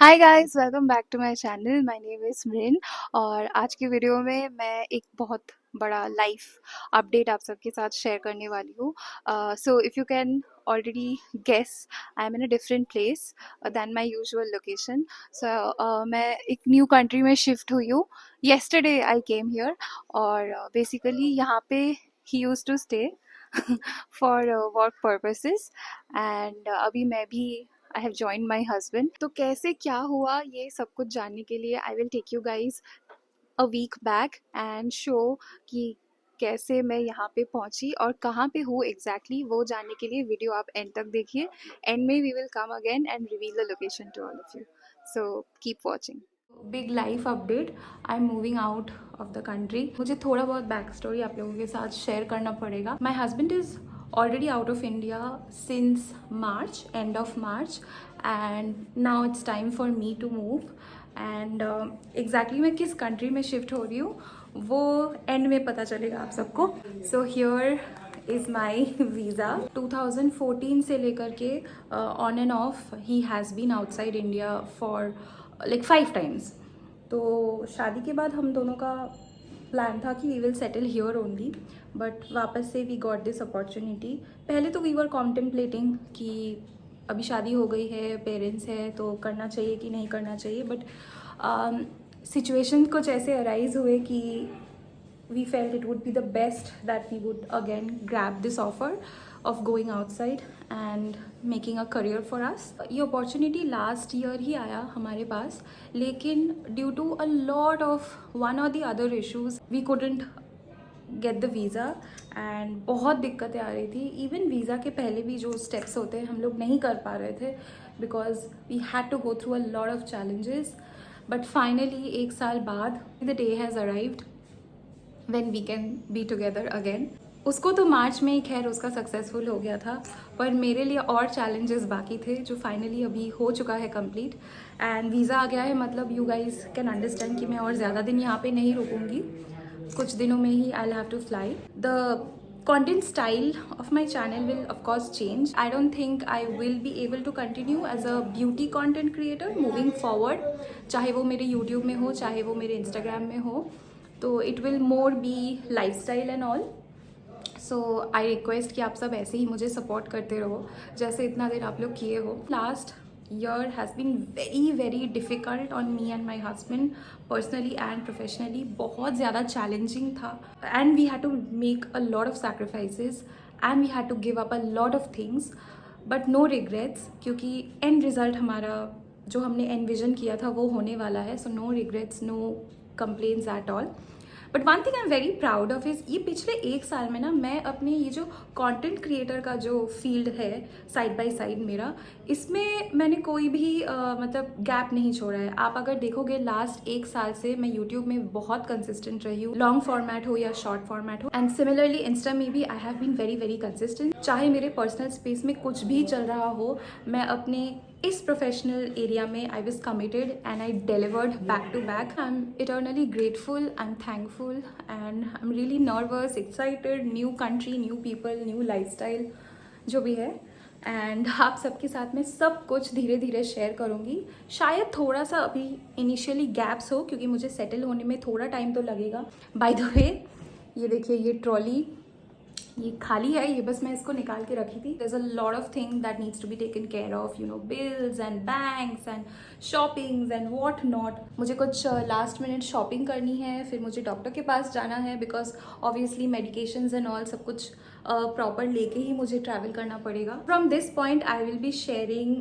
Hi guys, welcome back to my channel. My name is Mrin और आज की video में मैं एक बहुत बड़ा लाइफ अपडेट आप सबके साथ शेयर करने वाली हूँ। So if you can already guess, I am in a different place than my usual location. So मैं एक न्यू कंट्री में शिफ्ट हुई हूँ। येस्टरडे आई केम हियर और बेसिकली यहाँ पे ही used to stay for work purposes and अभी मैं भी I have joined my husband. तो कैसे क्या हुआ ये सब कुछ जानने के लिए I will take you guys a week back and show कि कैसे मैं यहाँ पे पहुँची और कहाँ पे हूँ एग्जैक्टली वो जानने के लिए वीडियो आप एंड तक देखिए। एंड में we will come again and reveal the location to all of you, so keep watching. Big life update, I am moving out of the country. मुझे थोड़ा बहुत बैक स्टोरी आप लोगों के साथ शेयर करना पड़ेगा। My husband is already out of India since March, end of March, and now it's time for me to move. And exactly मैं किस कंट्री में शिफ्ट हो रही हूँ वो एंड में पता चलेगा आप सबको। So here is my visa. 2014 से लेकर के on and off he has been outside India for like 5 times. तो शादी के बाद हम दोनों का प्लान था कि we will settle here only, but वापस से वी गॉट दिस अपॉर्चुनिटी। पहले तो वी वर कॉन्टेम्पलेटिंग कि अभी शादी हो गई है, पेरेंट्स है, तो करना चाहिए कि नहीं करना चाहिए, बट सिचुएशन कुछ ऐसे अराइज हुए कि we felt it would be the best that we would again grab this offer of going outside and making a career for us. ये opportunity last year ही आया हमारे पास, लेकिन due to a lot of one or the other issues we couldn't get the visa and बहुत दिक्कतें आ रही थी। Even visa के पहले भी जो स्टेप्स होते हैं हम लोग नहीं कर पा रहे थे because we had to go through a lot of challenges. But finally एक साल बाद the day has arrived when we can be together again. उसको तो मार्च में ही खैर उसका सक्सेसफुल हो गया था, पर मेरे लिए और चैलेंजेस बाकी थे जो फाइनली अभी हो चुका है कंप्लीट एंड वीज़ा आ गया है। मतलब यू गाइज कैन अंडरस्टैंड कि मैं और ज़्यादा दिन यहाँ पे नहीं रुकूँगी, कुछ दिनों में ही I have to fly. The content style of my channel will of course change. I don't think I will be able to continue as a beauty content creator moving forward, चाहे वो मेरे YouTube में हो चाहे वो मेरे Instagram में हो। तो it will more be life style and all. So I request कि आप सब ऐसे ही मुझे सपोर्ट करते रहो जैसे इतना देर आप लोग किए हो। Last year has been very difficult on me and my husband personally and professionally। बहुत ज़्यादा challenging था and we had to make a lot of sacrifices and we had to give up a lot of things, but no regrets क्योंकि end result हमारा जो हमने envision किया था वो होने वाला है। so no regrets, no complaints at all। But one thing I am very proud of is ये पिछले एक साल में ना मैं अपने ये जो कंटेंट क्रिएटर का जो फील्ड है साइड बाय साइड मेरा, इसमें मैंने कोई भी मतलब गैप नहीं छोड़ा है। आप अगर देखोगे लास्ट एक साल से मैं यूट्यूब में बहुत कंसिस्टेंट रही हूँ, लॉन्ग फॉर्मेट हो या शॉर्ट फॉर्मेट हो, एंड सिमिलरली इंस्टा में भी I have been very consistent. चाहे मेरे पर्सनल स्पेस में कुछ भी चल रहा हो, मैं अपने इस प्रोफेशनल एरिया में I was committed and I delivered back to back. I am eternally grateful, I am thankful and I am really nervous, excited. New country, new people, new lifestyle जो भी है, एंड आप सबके साथ में सब कुछ धीरे धीरे शेयर करूँगी। शायद थोड़ा सा अभी इनिशियली गैप्स हो क्योंकि मुझे सेटल होने में थोड़ा टाइम तो लगेगा। बाय द वे ये देखिए, ये ट्रॉली ये खाली है, ये बस मैं इसको निकाल के रखी थी। There is a lot of thing that needs to be taken care of, you know, bills and banks and shoppings and what not. मुझे कुछ लास्ट मिनट शॉपिंग करनी है, फिर मुझे डॉक्टर के पास जाना है because obviously medications and all सब कुछ प्रॉपर लेके ही मुझे ट्रैवल करना पड़ेगा। From this point I will be sharing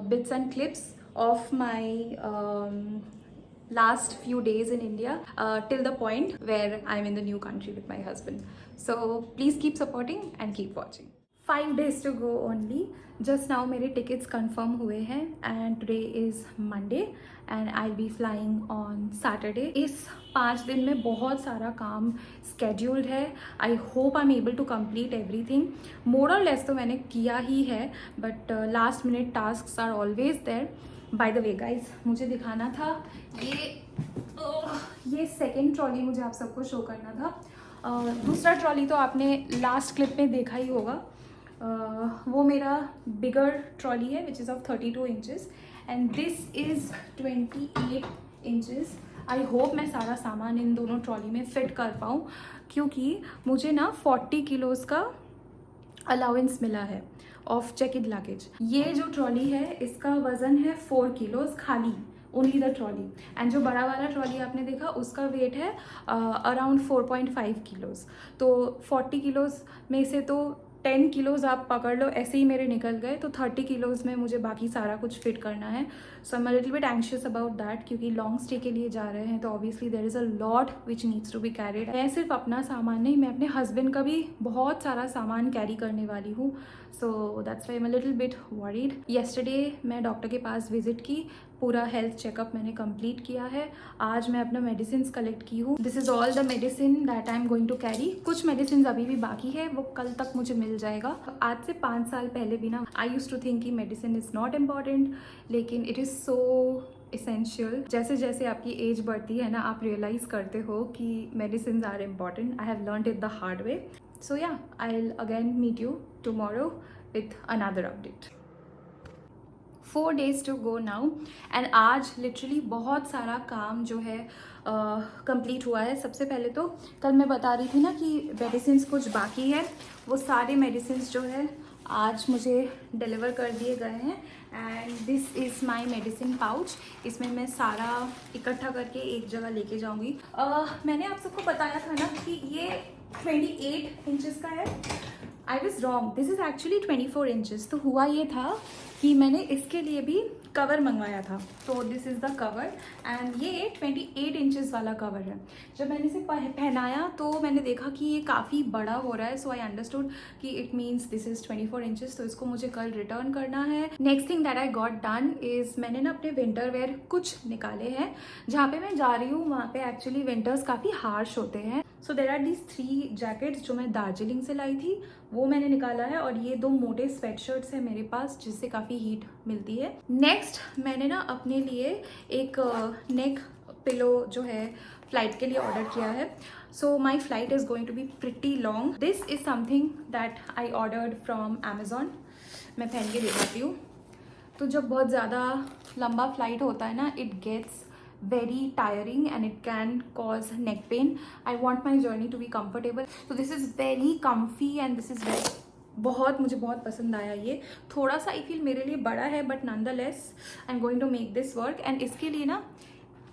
bits and clips of my last few days in India till the point where I'm in the new country with my husband. So please keep supporting and keep watching. 5 days to go only. Just now मेरे tickets confirm हुए हैं and today is Monday and I'll be flying on Saturday. इस 5 दिन में बहुत सारा काम scheduled है। I hope I'm able to complete everything. More or less तो मैंने किया ही है, but last minute tasks are always there. Bye the way guys, मुझे दिखाना था ये सेकेंड ट्रॉली मुझे आप सबको शो करना था। दूसरा ट्रॉली तो आपने लास्ट क्लिप में देखा ही होगा। वो मेरा बिगर ट्रॉली है which is of 32 inches and this is 28 inches. I hope मैं सारा सामान इन दोनों ट्रॉली में फिट कर पाऊँ, क्योंकि मुझे ना 40 किलोज़ का अलाउंस मिला है ऑफ चेक इन लगेज। ये जो ट्रॉली है इसका वज़न है 4 किलोज़ खाली, ओनली द ट्रॉली। एंड जो बड़ा वाला ट्रॉली आपने देखा उसका वेट है अराउंड 4.5 किलोज़। तो 40 किलोज़ में से तो 10 किलोज़ आप पकड़ लो ऐसे ही मेरे निकल गए, तो 30 किलोज़ में मुझे बाकी सारा कुछ फिट करना है। So I am a little bit anxious about that, क्योंकि लॉन्ग स्टे के लिए जा रहे हैं तो obviously there is a lot which needs to be carried. मैं सिर्फ अपना सामान नहीं, मैं अपने हस्बैंड का भी बहुत सारा सामान कैरी करने वाली हूँ। So that's why I am a little bit worried. Yesterday मैं डॉक्टर के पास विजिट की, पूरा हेल्थ चेकअप मैंने कंप्लीट किया है। आज मैं अपना मेडिसिन कलेक्ट की हूँ। This is all the medicine that I am going to carry. कुछ मेडिसिन अभी भी बाकी है, वो कल तक मुझे मिल जाएगा। आज से 5 साल पहले भी ना आई यूज्ड टू थिंक कि मेडिसिन इज़ नॉट इम्पॉर्टेंट, लेकिन इट इज़ सो इसेंशियल। जैसे जैसे आपकी एज बढ़ती है ना, आप रियलाइज़ करते हो कि medicine are important. I have learned it the hard way. So ya, I will again meet you tomorrow with another update. 4 days to go now, and आज लिटरली बहुत सारा काम जो है कंप्लीट हुआ है। सबसे पहले तो कल मैं बता रही थी ना कि मेडिसिन कुछ बाकी है, वो सारे मेडिसिन जो है आज मुझे डिलीवर कर दिए गए हैं। And this is my medicine pouch. इसमें मैं सारा इकट्ठा करके एक जगह लेके जाऊंगी। मैंने आप सबको बताया था ना कि ये 28 इंचेस का है। I was wrong, this is actually 24 inches. तो हुआ ये था कि मैंने इसके लिए भी कवर मंगवाया था। तो this is the cover, and ये 28 इंचेस वाला कवर है। जब मैंने इसे पहनाया तो मैंने देखा कि ये काफ़ी बड़ा हो रहा है। सो आई अंडरस्टूड कि it means this is 24 inches. तो इसको मुझे कल रिटर्न करना है। Next thing that I got done is मैंने ना अपने विंटर वेयर कुछ निकाले हैं। जहाँ पे मैं जा रही हूँ वहाँ पे एक्चुअली विंटर्स काफ़ी हार्श होते हैं। सो देर आर दीज 3 जैकेट्स जो मैं दार्जिलिंग से लाई थी, वो मैंने निकाला है। और ये 2 मोटे स्वेटशर्ट्स हैं मेरे पास जिससे काफ़ी हीट मिलती है। नेक्स्ट मैंने ना अपने लिए एक नेक पिलो जो है फ्लाइट के लिए ऑर्डर किया है। So my flight is going to be pretty long. This is something that I ordered from Amazon. मैं पहन के दिखाती हूँ। तो जब बहुत ज़्यादा लंबा फ्लाइट होता है ना, it gets very tiring and it can cause neck pain. I want my journey to be comfortable, so this is very comfy and this is very मुझे बहुत पसंद आया। ये थोड़ा सा आई फील मेरे लिए बड़ा है, but nonetheless I'm going to make this work। and इसके लिए ना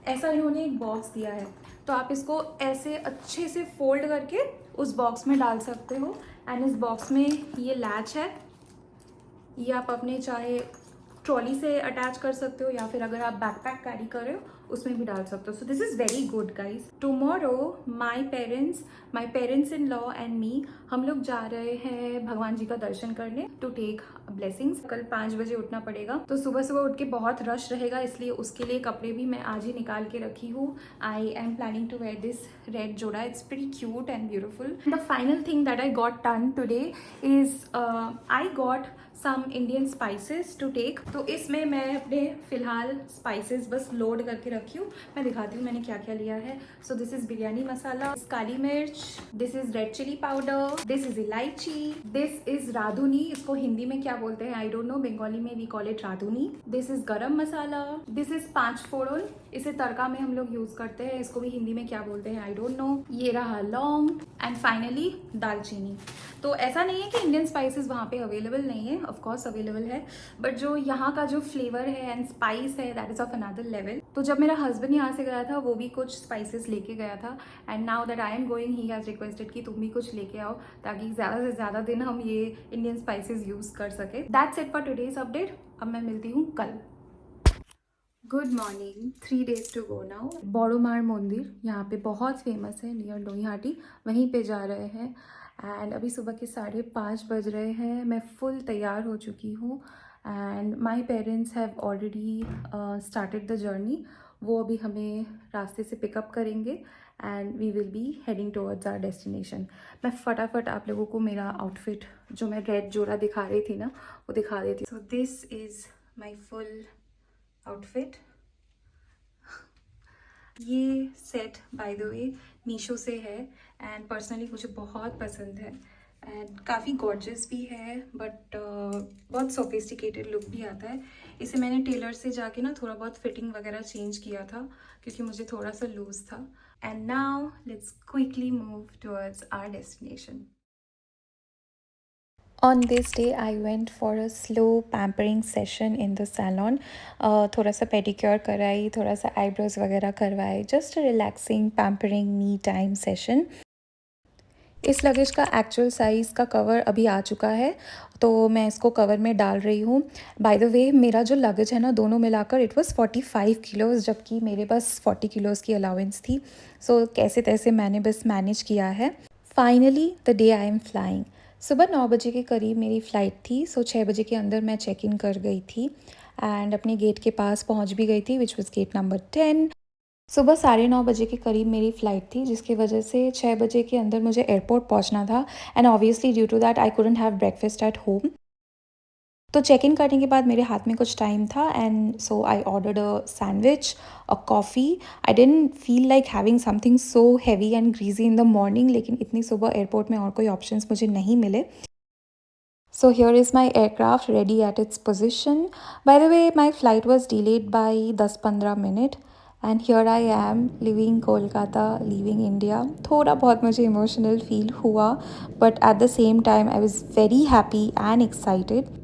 ऐसा इन्होंने एक बॉक्स दिया है, तो आप इसको ऐसे अच्छे से फोल्ड करके उस बॉक्स में डाल सकते हो। एंड इस बॉक्स में ये लैच है, ये आप अपने चाहे ट्रॉली से अटैच कर सकते हो या फिर अगर आप बैकपैक कैरी कर रहे हो उसमें भी डाल सकते हो। सो this is very good guys. Tomorrow my parents in law and me, हम लोग जा रहे हैं भगवान जी का दर्शन करने, टू टेक ब्लेसिंग्स। कल 5 बजे उठना पड़ेगा, तो सुबह सुबह उठ के बहुत रश रहेगा, इसलिए उसके लिए कपड़े भी मैं आज ही निकाल के रखी हूँ। I am planning to wear this red जोड़ा, it's pretty cute and beautiful. The final thing that I got done today is I got some Indian spices to take. तो इसमें मैं अपने फिलहाल स्पाइसेस बस लोड करके रखी हूँ। मैं दिखाती हूँ मैंने क्या क्या लिया है। So this is biryani masala, kali mirch, this is red chilli powder, this is elaichi, this is radhuni. इसको हिंदी में क्या बोलते हैं आई डोंट नो, बंगाली में we call it radhuni. This is garam masala, this is 5 फोड़न, इसे तड़का में हम लोग यूज करते हैं, इसको भी हिंदी में क्या बोलते हैं आई डोंट नो। ये रहा लौंग, एंड फाइनली दालचीनी। तो ऐसा नहीं है कि इंडियन स्पाइसेस वहाँ पे अवेलेबल नहीं है, ऑफ कोर्स अवेलेबल है, बट जो यहाँ का जो फ्लेवर है एंड स्पाइस है that is of another level. तो जब मेरा हस्बैंड यहाँ से गया था वो भी कुछ स्पाइसेस लेके गया था, and now that I am going he has requested कि तुम भी कुछ लेके आओ ताकि ज़्यादा से ज़्यादा दिन हम ये इंडियन स्पाइसेस यूज़ कर सके। That's it for today's update. अब मैं मिलती हूँ कल। Good morning, 3 days to go now. बड़ोमार मंदिर यहाँ पे बहुत फेमस है नियर लोहीहाटी, वहीं पे जा रहे हैं। एंड अभी सुबह के 5:30 बज रहे हैं। मैं फुल तैयार हो चुकी हूँ and my parents have already started the journey. वो अभी हमें रास्ते से पिकअप करेंगे and we will be heading towards our destination. मैं फटाफट आप लोगों को मेरा आउटफिट जो मैं रेड जोड़ा दिखा रही थी ना वो दिखा देती हूँ। So this is my full outfit. ये set by the way Meesho से है एंड पर्सनली मुझे बहुत पसंद है। एंड काफ़ी गॉर्जियस भी है, बट बहुत सोफिस्टिकेटेड लुक भी आता है। इसे मैंने टेलर से जाके ना थोड़ा बहुत फिटिंग वगैरह चेंज किया था क्योंकि मुझे थोड़ा सा लूज था। And now let's quickly move towards our destination. On this day, I went for a slow pampering session in the salon. थोड़ा सा pedicure कराई, थोड़ा सा eyebrows वगैरह करवाए, just a relaxing pampering me time session. इस luggage का actual size का कवर अभी आ चुका है, तो मैं इसको कवर में डाल रही हूँ। बाय द वे, मेरा जो लगेज है ना, दोनों मिलाकर इट वाज़ 45 किलोज़, जबकि मेरे पास 40 किलोज़ की अलाउंस थी। सो कैसे तैसे मैंने बस मैनेज किया है। Finally the day I am flying. सुबह 9 बजे के करीब मेरी फ़्लाइट थी, सो 6 बजे के अंदर मैं चेक इन कर गई थी एंड अपने गेट के पास पहुँच भी गई थी, विच वॉज़ गेट नंबर 10। सुबह 9:30 बजे के करीब मेरी फ़्लाइट थी, जिसकी वजह से 6 बजे के अंदर मुझे एयरपोर्ट पहुंचना था and obviously due to that I couldn't have breakfast at home. तो चेक इन करने के बाद मेरे हाथ में कुछ टाइम था and so I ordered a sandwich, a coffee. I didn't feel like having something so heavy and greasy in the morning, लेकिन इतनी सुबह एयरपोर्ट में और कोई ऑप्शंस मुझे नहीं मिले। So here is my aircraft ready at its position. By the way, my flight was delayed by 10-15 minutes and here I am leaving Kolkata, leaving India. थोड़ा बहुत मुझे emotional feel हुआ, but at the same time I was very happy and excited.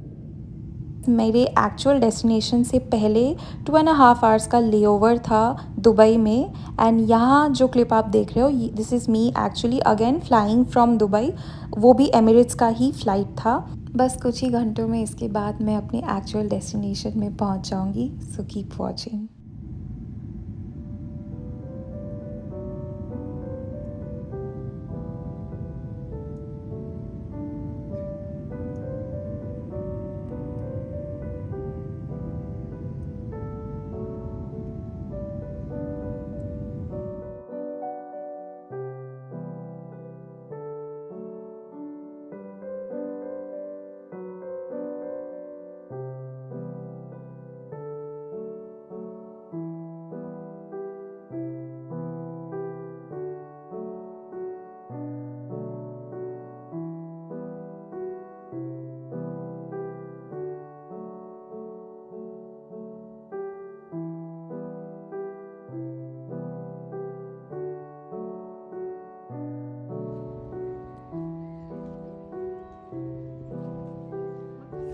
मेरे actual destination से पहले 2.5 hours का layover था Dubai में एंड यहाँ जो क्लिप आप देख रहे हो, this is me actually again flying from Dubai, वो भी एमिरेट्स का ही फ़्लाइट था। बस कुछ ही घंटों में इसके बाद मैं अपने एक्चुअल डेस्टिनेशन में पहुँच जाऊँगी, सो keep watching.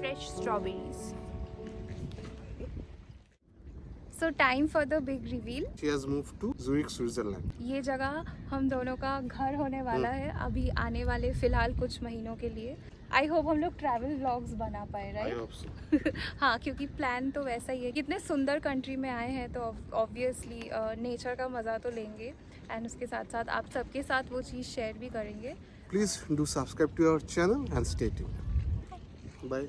Fresh strawberries. So time for the big reveal. She has moved to Zurich, Switzerland. ये जगह हम दोनों का घर होने वाला है अभी आने वाले फिलहाल कुछ महीनों के लिए। आई होप हम लोग ट्रैवल व्लॉग्स बना पाए, राइट? I hope so. हाँ, क्योंकि प्लान तो वैसा ही है। कितने सुंदर कंट्री में आए हैं तो ऑब्वियसली नेचर का मज़ा तो लेंगे एंड उसके साथ साथ आप सबके साथ वो चीज़ शेयर भी करेंगे। Please do subscribe to our channel and stay tuned. Bye.